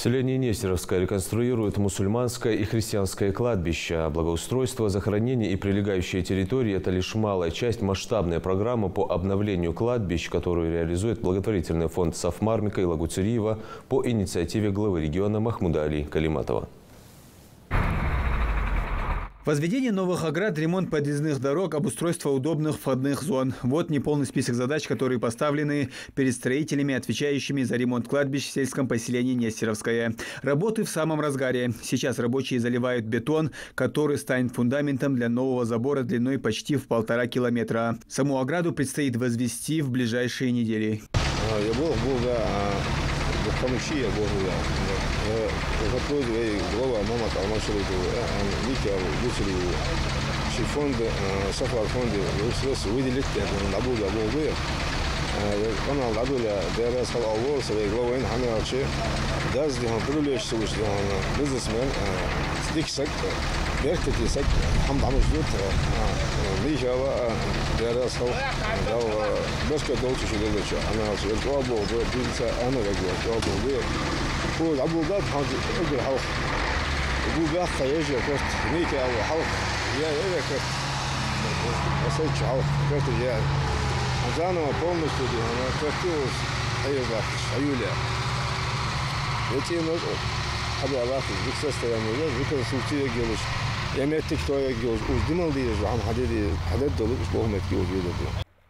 Селение Нестеровское реконструирует мусульманское и христианское кладбище. Благоустройство, захоронение и прилегающие территории – это лишь малая часть масштабной программы по обновлению кладбищ, которую реализует благотворительный фонд Сафмар Микаила Гуцериева по инициативе главы региона Махмуда Али Калиматова. Возведение новых оград, ремонт подъездных дорог, обустройство удобных входных зон. Вот неполный список задач, которые поставлены перед строителями, отвечающими за ремонт кладбищ в сельском поселении Нестеровское. Работы в самом разгаре. Сейчас рабочие заливают бетон, который станет фундаментом для нового забора длиной почти в 1,5 километра. Саму ограду предстоит возвести в ближайшие недели.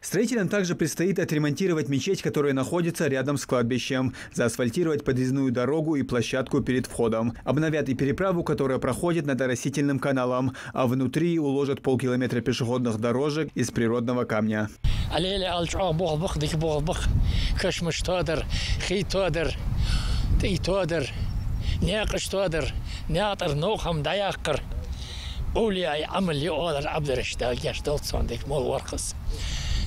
Строителям также предстоит отремонтировать мечеть, которая находится рядом с кладбищем, заасфальтировать подъездную дорогу и площадку перед входом. Обновят и переправу, которая проходит над оросительным каналом, а внутри уложат полкилометра пешеходных дорожек из природного камня.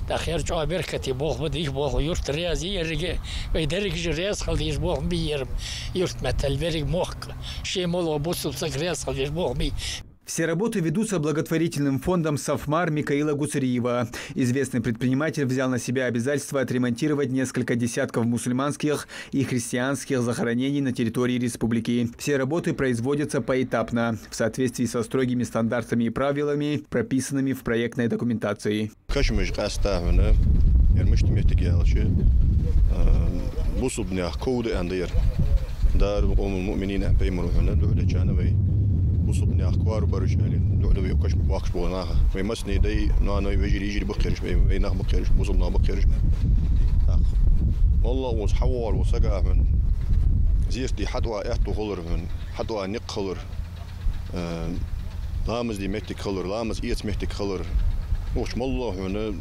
تأخير جو بركتي بوخ بديش بوخ يورت ريازي يرجع ويدرج جرياس خليش بوخ بيرم يورت مثل برج موخ شيء مولو بوسو بسكرياس خليش بوخ بي. Все работы ведутся благотворительным фондом Сафмар Микаила Гуцериева. Известный предприниматель взял на себя обязательство отремонтировать несколько десятков мусульманских и христианских захоронений на территории республики. Все работы производятся поэтапно, в соответствии со строгими стандартами и правилами, прописанными в проектной документации. وصبني أخبار برجالي دولة بيوكش بواقش بوناها ويمسني داي نوع يجري بخيرش بيناه بخيرش وصبنا بخيرش والله وصحور وسجع من زيرتي حدوا إحتو خلر من حدوا نق خلر لامز دي مهتك خلر لامز إيت مهتك خلر وش والله من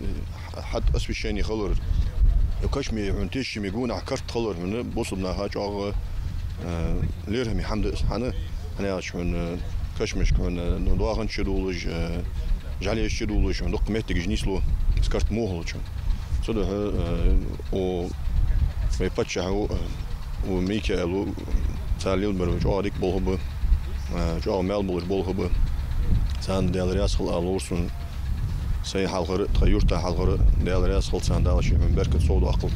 حد أسويشاني خلر يوكش مي من تيش ميجون عكرت خلر من وصبنا هاج أغ ليرهم يحمد حنا أنا عشان كشمش كون نضاعن شدولج جالي شدولج من دقمت جنيسلو سكرت موهل شون صدق و ميبتشها وميكالو ساليل برو جاريك بولهب جار مالبول بولهب سان دالرياس خل ألورسون سي حلقة تغيرت حلقة دالرياس خل سان دالش من بركة صود أقل.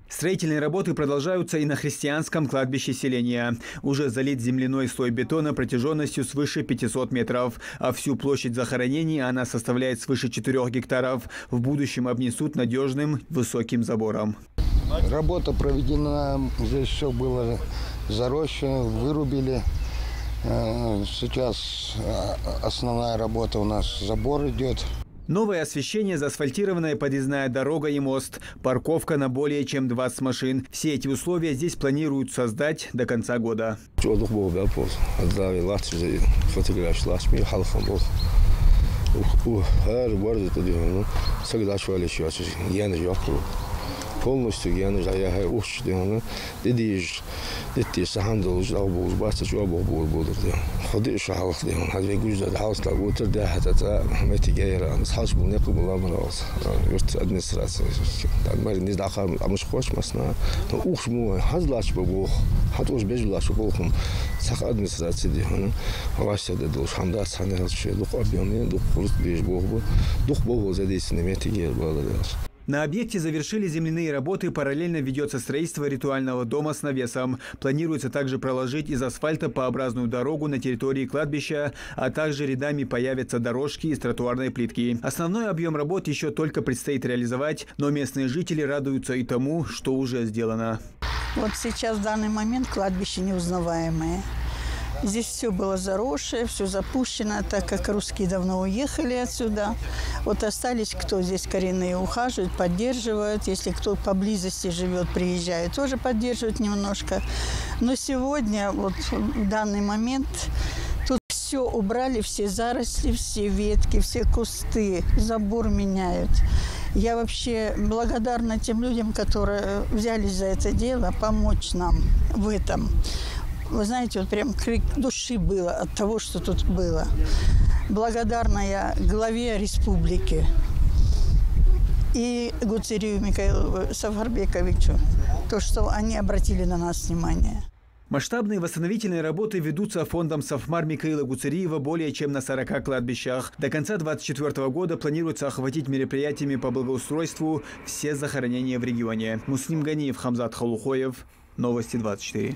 Строительные работы продолжаются и на христианском кладбище селения. Уже залит земляной слой бетона протяженностью свыше 500 метров, а всю площадь захоронений она составляет свыше 4 гектаров. В будущем обнесут надежным высоким забором. Работа проведена, здесь все было зарощено, вырубили. Сейчас основная работа у нас, забор идет. Новое освещение, заасфальтированная подъездная дорога и мост, парковка на более чем 20 машин. Все эти условия здесь планируют создать до конца года. полностью я не знаю, уж дедиш, дедиш, хандл, жабуз, баста, жабуз, будет. Ходи шахалх, هذا يجوز الحاصل وتر ده حتى متى جاير نصحش بنقل بالأمراض يرت أدمنستراسيون ما نزل آخر مش خوش مثلا توقش مو هزلاش ببوخ حتوش بيجلاش ببوخم سخ أدمنستراسيون دي هنا واش هذا دوش حمدات هذا الشيء دوق أبيانين دوق قلت بيج بوخ دوق بوخ زادي سنة متى جاير بالله На объекте завершили земляные работы, параллельно ведется строительство ритуального дома с навесом. Планируется также проложить из асфальта П-образную дорогу на территории кладбища, а также рядами появятся дорожки из тротуарной плитки. Основной объем работ еще только предстоит реализовать, но местные жители радуются и тому, что уже сделано. Вот сейчас в данный момент кладбище неузнаваемое. Здесь все было заросшее, все запущено, так как русские давно уехали отсюда. Вот остались, кто здесь коренные ухаживают, поддерживают. Если кто поблизости живет, приезжает, тоже поддерживают немножко. Но сегодня, вот в данный момент, тут все убрали, все заросли, все ветки, все кусты, забор меняют. Я вообще благодарна тем людям, которые взялись за это дело, помочь нам в этом. Вы знаете, вот прям крик души было от того, что тут было. Благодарна я главе республики и Гуцерию Михаилу Сафарбековичу, то, что они обратили на нас внимание. Масштабные восстановительные работы ведутся фондом Сафмар Михаила Гуцериева более чем на 40 кладбищах. До конца 2024 года планируется охватить мероприятиями по благоустройству все захоронения в регионе. Муслим Ганиев, Хамзат Халухоев. Новости 24.